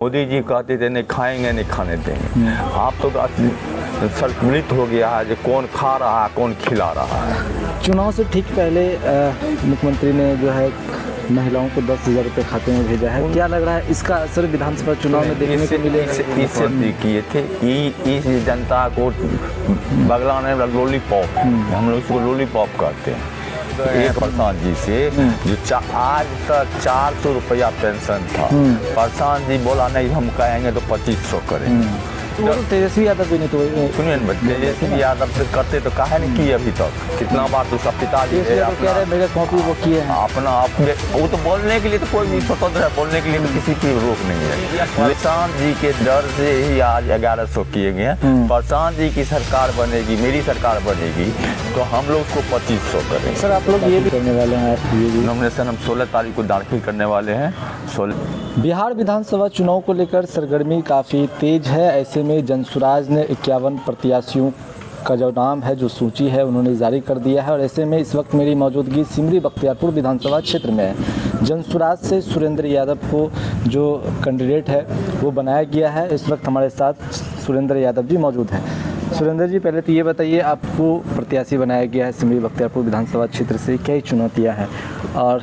मोदी जी कहते थे नहीं खाएंगे नहीं खाने देंगे। आप तो संतुलित हो गया है जो कौन खा रहा है कौन खिला रहा है। चुनाव से ठीक पहले मुख्यमंत्री ने जो है महिलाओं को 10,000 रुपये खाते में भेजा है। क्या लग रहा है इसका असर विधानसभा चुनाव में देखने को मिलेगा? इससे किए थे इस जनता को बगला ने लॉलीपॉप, हम लोग इसको लॉलीपॉप कहते हैं। एक प्रशांत जी से जो आज तक 400 रुपया पेंशन था, प्रशांत जी बोला नहीं हम कहेंगे तो 2500 करेंगे। तो तेजस्वी यादव भी नहीं तो सुनिए न, तेजस्वी यादव से करते तो काहे नहीं किए अभी तक? कितना बार तो सब पिताजी कह रहे मेरे कॉपी वो किए हैं अपना वो तो बोलने के लिए तो कोई भी स्वतंत्र है, बोलने के लिए तो किसी की रोक नहीं है। प्रशांत जी के डर से ही आज 1100 किए गए। प्रशांत जी की सरकार बनेगी, मेरी सरकार बनेगी तो हम लोग उसको 2500 करेंगे। सर आप लोग ये भी करने वाले हैं? नॉमिनेशन हम 16 तारीख को दाखिल करने वाले हैं। बिहार विधानसभा चुनाव को लेकर सरगर्मी काफ़ी तेज है। ऐसे में जनसुराज ने 51 प्रत्याशियों का जो नाम है, जो सूची है, उन्होंने जारी कर दिया है। और ऐसे में इस वक्त मेरी मौजूदगी सिमरी बख्तियारपुर विधानसभा क्षेत्र में है। जनसुराज से सुरेंद्र यादव को जो कैंडिडेट है वो बनाया गया है। इस वक्त हमारे साथ सुरेंद्र यादव जी मौजूद हैं। सुरेंद्र जी, पहले तो ये बताइए, आपको प्रत्याशी बनाया गया है सिमरी बख्तियारपुर विधानसभा क्षेत्र से, कई चुनौतियाँ हैं और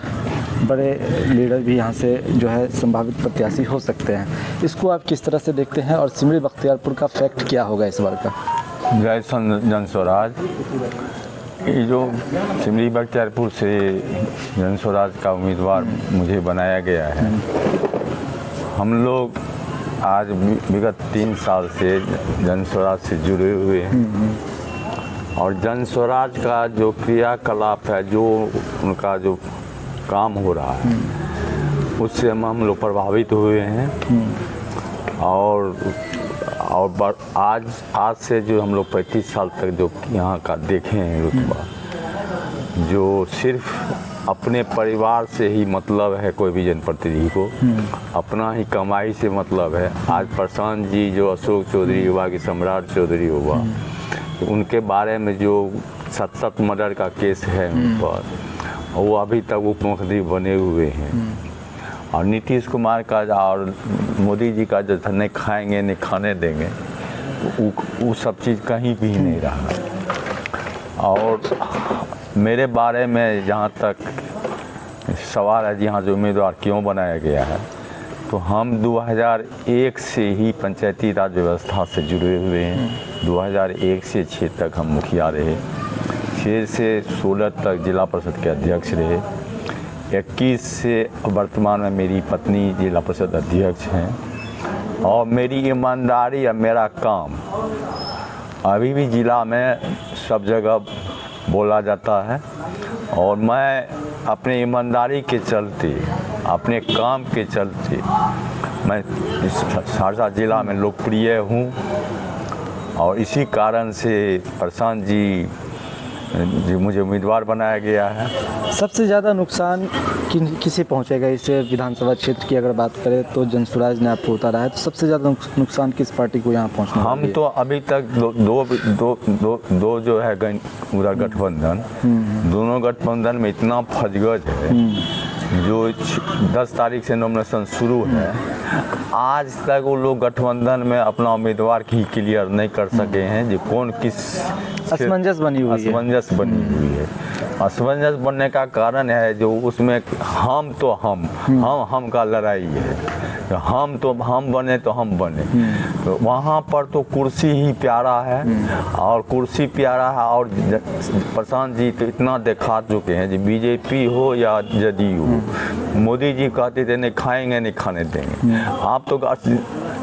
बड़े लीडर भी यहाँ से जो है संभावित प्रत्याशी हो सकते हैं। इसको आप किस तरह से देखते हैं और सिमरी बख्तियारपुर का फैक्ट क्या होगा इस बार का? जय जनसुराज, ये जो सिमरी बख्तियारपुर से जनसुराज का उम्मीदवार मुझे बनाया गया है, हम लोग आज विगत 3 साल से जनसुराज से जुड़े हुए हैं और जनसुराज का जो क्रियाकलाप है, जो उनका जो काम हो रहा है, उससे हम लोग प्रभावित हुए हैं। और आज से जो हम लोग 35 साल तक जो यहाँ का देखे हैं रुतबा, जो सिर्फ अपने परिवार से ही मतलब है, कोई भी जनप्रतिनिधि को अपना ही कमाई से मतलब है। आज प्रशांत जी जो अशोक चौधरी हुआ कि सम्राट चौधरी हुआ, उनके बारे में जो 7 मर्डर का केस है उन पर, वो अभी तक उप मुख्यमंत्री बने हुए हैं। और नीतीश कुमार का और मोदी जी का जो नहीं खाएंगे नहीं खाने देंगे, वो सब चीज़ कहीं भी नहीं रहा। और मेरे बारे में जहाँ तक सवाल है, यहाँ जो उम्मीदवार क्यों बनाया गया है, तो हम 2001 से ही पंचायती राज व्यवस्था से जुड़े हुए हैं। 2001 से 6 तक हम मुखिया रहे, 6 से 16 तक जिला परिषद के अध्यक्ष रहे, 21 से वर्तमान में मेरी पत्नी जिला परिषद अध्यक्ष हैं। और मेरी ईमानदारी और मेरा काम अभी भी जिला में सब जगह बोला जाता है। और मैं अपने ईमानदारी के चलते, अपने काम के चलते मैं इस सहरसा ज़िला में लोकप्रिय हूँ। और इसी कारण से प्रशांत जी मुझे उम्मीदवार बनाया गया है। सबसे ज़्यादा नुकसान किसे पहुंचेगा इस विधानसभा क्षेत्र की अगर बात करें तो? जनसुराज ने आपको उतारा है तो सबसे ज़्यादा नुकसान किस पार्टी को यहाँ पहुंचना? हम तो अभी तक दो जो है पूरा गठबंधन, दोनों गठबंधन में इतना फजगज है। जो 10 तारीख से नॉमिनेशन शुरू है, आज तक वो लोग गठबंधन में अपना उम्मीदवार की क्लियर नहीं कर सके हैं। जो कौन किस असमंजस बनी हुई है। असमंजस बनने का कारण है जो उसमें हम का लड़ाई है। हम बने तो हम बने, तो वहाँ पर तो कुर्सी ही प्यारा है और कुर्सी प्यारा है। और प्रशांत जी तो इतना दिखा चुके हैं, जो बीजेपी हो या जदयू हो, मोदी जी कहते थे नहीं खाएंगे नहीं खाने देंगे। आप तो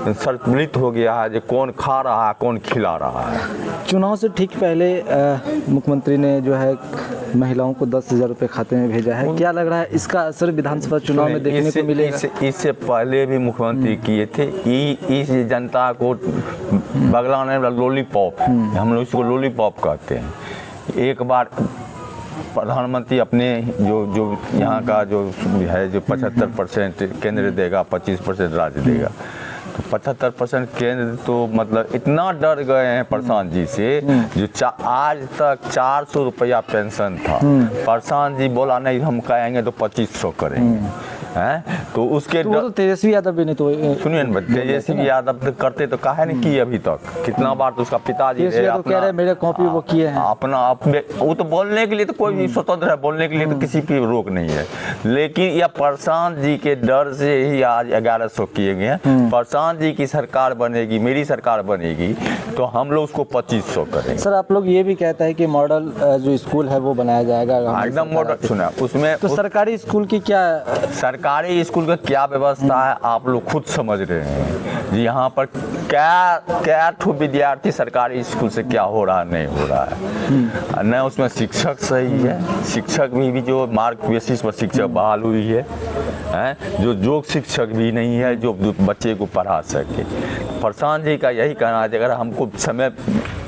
संतुलित हो गया है जो कौन खा रहा है कौन खिला रहा है। चुनाव से ठीक पहले मुख्यमंत्री ने जो है महिलाओं को 10,000 रुपये खाते में भेजा है। क्या लग रहा है इसका असर विधानसभा चुनाव में देखने को मिलेगा? इससे पहले भी मुख्यमंत्री किए थे। इस जनता को बगला ने लॉलीपॉप, हम लोग इसको लॉलीपॉप कहते हैं। एक बार प्रधानमंत्री अपने जो यहाँ का जो है जो 75% केंद्र देगा, 25% राज्य देगा, तो 75% केंद्र तो मतलब इतना डर गए हैं प्रशांत जी से, जो आज तक 400 रुपया पेंशन था, प्रशांत जी बोला नहीं हम कहेंगे तो 2500 करेंगे। हैं, तो उसके तो वो तो तेजस्वी यादव भी नहीं तो सुनिए ना, तेजस्वी यादव तो करते तो काहे नहीं किए अभी तक, कितना बार तो उसका पिताजी तेजस्वी यादव कह रहे हैं मेरे कॉपी वो किए हैं। अपना वो तो बोलने के लिए तो कोई भी स्वतंत्र है, बोलने के लिए तो किसी की रोक नहीं है, लेकिन यह प्रशांत जी के डर से ही आज 1100 किए गए हैं। प्रशांत जी की सरकार बनेगी, मेरी सरकार बनेगी, तो हम लोग उसको 2500 करेंगे। सर आप लोग ये भी कहता है कि मॉडल जो स्कूल है वो बनाया जाएगा एकदम मॉडल, सुना उसमें तो सरकारी स्कूल की क्या सरकारी स्कूल का क्या व्यवस्था है आप लोग खुद समझ रहे हैं जी। यहाँ पर क्या ठो विद्यार्थी सरकारी स्कूल से क्या हो रहा है, नहीं हो रहा है, न उसमें शिक्षक सही है, शिक्षक भी जो मार्क बेसिस पर शिक्षक बहाल हुई है, जो शिक्षक भी नहीं है जो बच्चे को पढ़ा सके। प्रशांत जी का यही कहना है, अगर हमको समय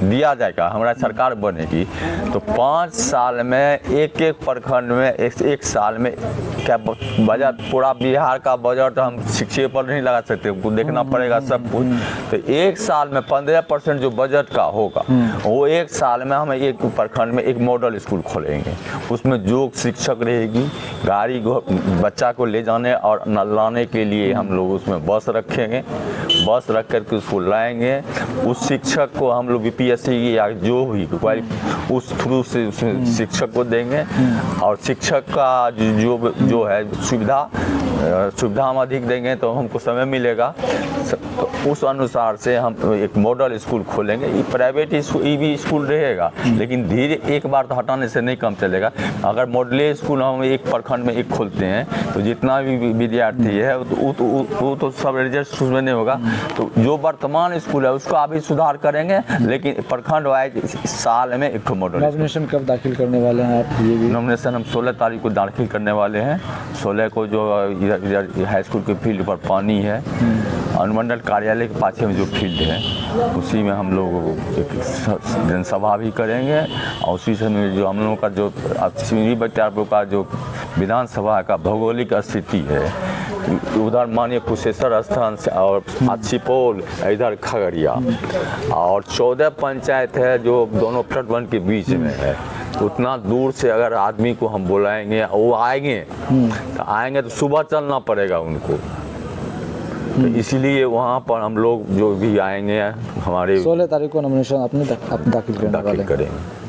दिया जाएगा, हमारा सरकार बनेगी, तो 5 साल में एक प्रखंड में एक साल में क्या बजट, पूरा बिहार का बजट हम शिक्षा पर नहीं लगा सकते, हमको देखना पड़ेगा सब कुछ। तो एक साल में 15% जो बजट का होगा, वो एक साल में हम एक प्रखंड में एक मॉडल स्कूल खोलेंगे, उसमें जो शिक्षक रहेगी, गाड़ी बच्चा को ले जाने और लाने के लिए हम लोग उसमें बस रखेंगे, बस रख करके उसको लाएंगे, उस शिक्षक को हम लोग बीपीएससी या जो भी उस थ्रू से उस शिक्षक को देंगे, और शिक्षक का जो है सुविधा हम अधिक देंगे तो हमको समय मिलेगा, तो उस अनुसार से हम एक मॉडल स्कूल खोलेंगे। ये प्राइवेट भी स्कूल रहेगा, लेकिन धीरे एक बार तो हटाने से नहीं कम चलेगा। अगर मॉडल स्कूल हम एक प्रखंड में एक खोलते हैं तो जितना भी विद्यार्थी है वो तो सब एडजस्ट उसमें नहीं होगा, तो जो वर्तमान स्कूल है उसका अभी सुधार करेंगे, लेकिन प्रखंड वाइज साल में एक मॉडल। नॉमिनेशन कब दाखिल करने वाले हैं आप? ये भी नॉमिनेशन हम 16 तारीख को दाखिल करने वाले हैं। 16 को जो इधर हाई स्कूल के फील्ड पर पानी है, अनुमंडल कार्यालय के पास में जो फील्ड है उसी में हम लोग एक जनसभा भी करेंगे, और उसी समय जो हम लोगों का जो बख्तियारपुर का जो विधानसभा का भौगोलिक स्थिति है, उधर माननीय कुशेश्वर स्थान से और सुपौल, इधर खगड़िया, और 14 पंचायत है जो दोनों तटबंध के बीच में है, उतना दूर से अगर आदमी को हम बुलाएंगे वो आएंगे तो सुबह चलना पड़ेगा उनको, तो इसलिए वहाँ पर हम लोग जो भी आएंगे हमारे 16 तारीख को नॉमिनेशन अपने दाखिल करने वाले हैं। करेंगे।